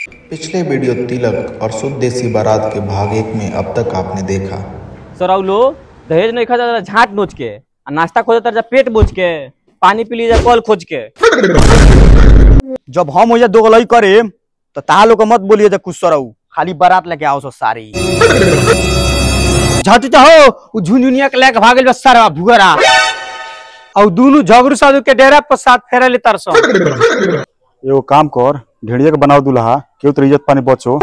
पिछले वीडियो तिलक और शुद्ध देसी बारात के भाग 1 में अब तक आपने देखा। सराउलो दहेज नहीं खाता झाट नोच के, नाश्ता खोजता पेट बोझ के, पानी पी लीजिए कल खोज के। जब हम हो दो गलई करे तो ता लोग मत बोलिए कुछ सराऊ, खाली बारात लेके आओ सो सारी झट चाहो झुनझुनिया के लेके भागल बस सारा भुगरा और दोनों झगड़ू साधु के डेरा पर साथ फेरा ले तरसो। एगो काम कर, ढेड़िया के बनाओ दूल्हा, केहू तो इज्जत पानी बचो।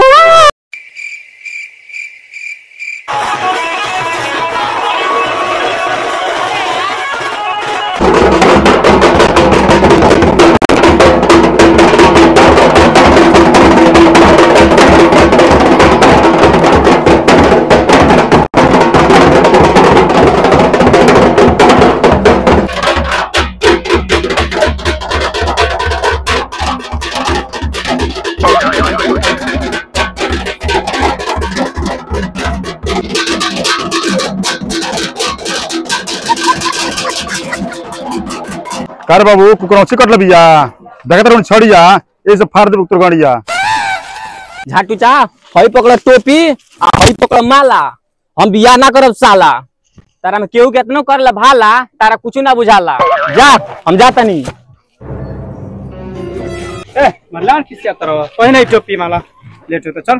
कार बाबू कुकरौची कट लबिया देखत रहन छड़िया ए से फाड़ दे उतर गाड़िया। झाटू चा हई पकड़ टोपी आ हई पकड़ माला, हम बियाह ना करब साला। तारा में केहू केतनो करला भाला, तारा कुछ ना बुझाला। जा हम जाता नहीं। ए मरलान किसी तरह कोई नहीं टोपी माला लेट हो तो चल।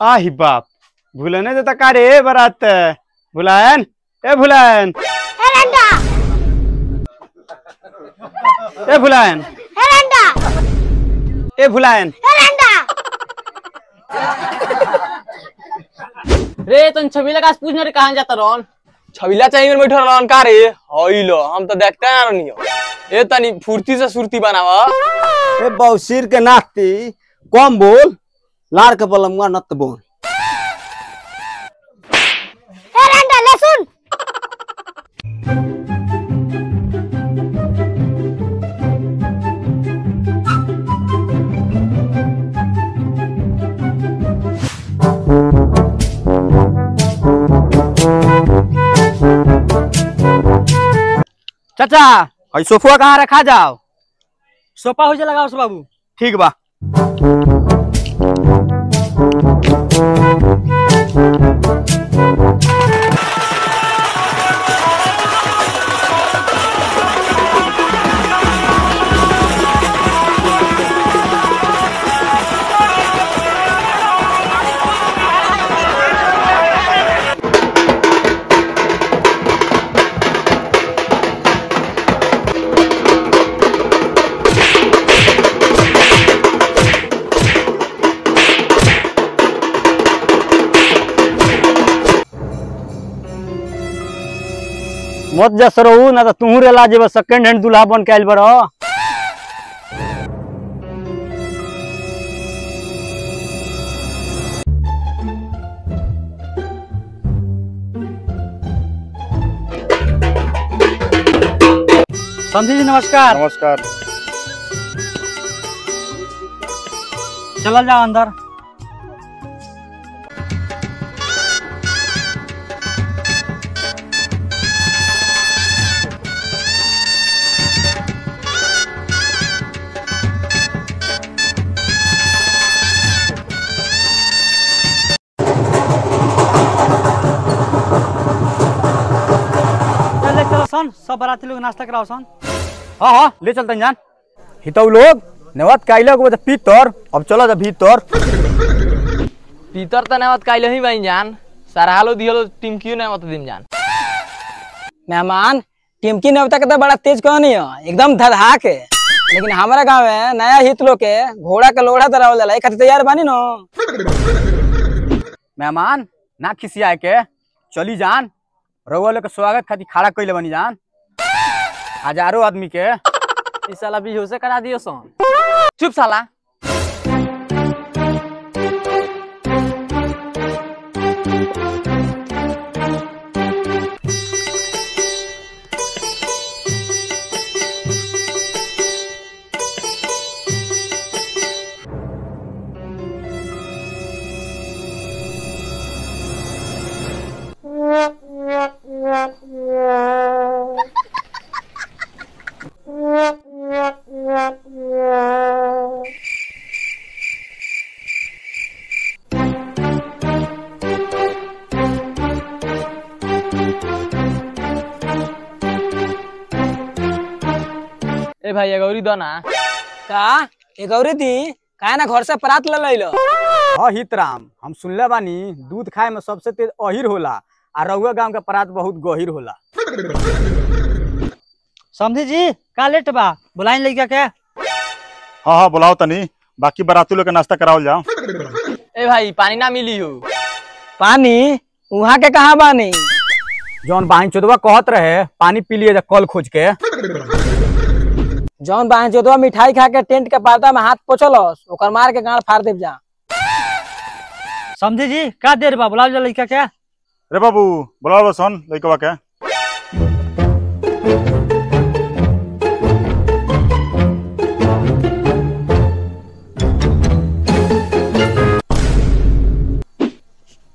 आही बाप भूलने देता का रे बारात भुलायन ए भुलायन ए भुलायन ए भुलायन रे तुम छबीला का पूछने रे कहां जाता रोन? छबीला चाहिए में बैठल रहन का रे? हइलो हम तो देखते ना रहनी हो। ए तनी फुर्ती से सुरती बनावा। ए बौसीर के नाती कम बोल, लाड़ के बलमुआ नत बोल। ए रंडा ले सुन। चाचा हई सोफा कहाँ रखा जाओ? सोफा हो जा लगाओ बाबू। ठीक बा। मत जा सरऊ ना तो तुहू रेला जेब सेकंड हैंड दूल्हा बन के आइल बड़। समझी जी नमस्कार। नमस्कार। चल जाओ अंदर। सन सब बाराती लोग नाश्ता कराओ सन। हाँ हाँ ले चलते जान। हितौ लोग नेवत काइला को पीतर, अब चलो जा भीतर। पीतर त नेवत काइले ही बाइन जान, सारा हालो दिहलो टीम क्यों नेवत दिन जान। मेहमान टिमकी नेवता के तो बड़ा तेज कहनी है, एकदम धधा के। लेकिन हमारा गांव में नया हित लोग के घोड़ा के लोढ़ा दरावल जाला, खातिर तैयार बानी नो। मेहमान ना खिसिया के चली जान, रउआ लोग के स्वागत खातिर खड़ा कइले बनी जान। हजारों आदमी के इस साला बेहोश करा दियो सन। चुप साला। ए भाई गौरी दो ना। का ए गौरी दी काहे ना घर से परात ले लइलो। हाँ हितराम, हम सुनले बानी दूध खाए में सबसे तेज अहिर होला, आ रउआ गांव के परात बहुत गहिर होला। समझी जी का लेट बा, बुलाइन लइका के। हाँ हाँ बुलाओ तनी, बाकी बाराती लोग के नाश्ता कराओ जाओ। ए भाई पानी ना मिली हो। पानी वहाँ के कहाँ बानी? जौन बाही चोदवा कहत रहे पानी पी लिए कल खोज के। जौन बाहन जोदवा मिठाई खा के टेंट के पर्दा में हाथ पोछलस, ओकर मार के गांड फाड़ देब जा। समझी जी का देर बा, बुलाओ जा लइका के। रे बाबू बुलाओ सन लइकवा के।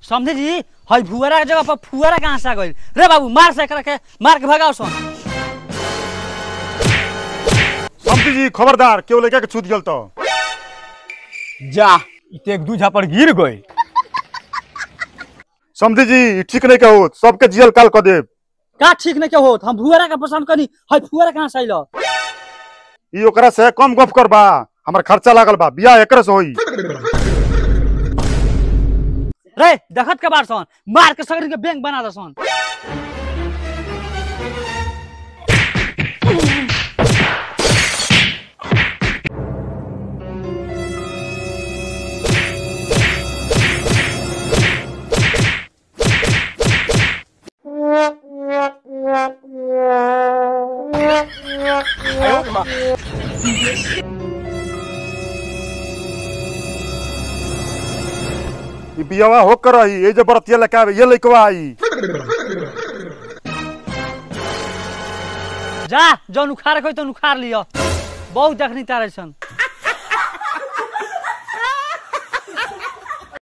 समझी जी हई भुआरा के जगह पर फुआरा कहाँ से आ गइल? रे बाबू मार से एकरा के, मार के भगाओ सन। समझी जी खबरदार, केहू लइका के छू दियल तो। जा इते एक दू झापड़ गिर गई। समझी जी ठीक नहीं कहो, सबके जियल काल क देब। का ठीक नहीं के होत, हम भुआरा के पसंद करी, हई फुआरा कहाँ से आइलो? ई ओकरा से कम गप कर बा, हमर खर्चा लागल बा, बियाह एकरे से होई। रे देखत के बार सन, मार के सगरी के बैंक बना दे सन। ई बियावा हो कर रही, ये जे बरतिया लेके आवे ये लइकवा आई। जा जौन उखाड़ कोई तो उखाड़ लियो, बहुत देखनी तारे सन।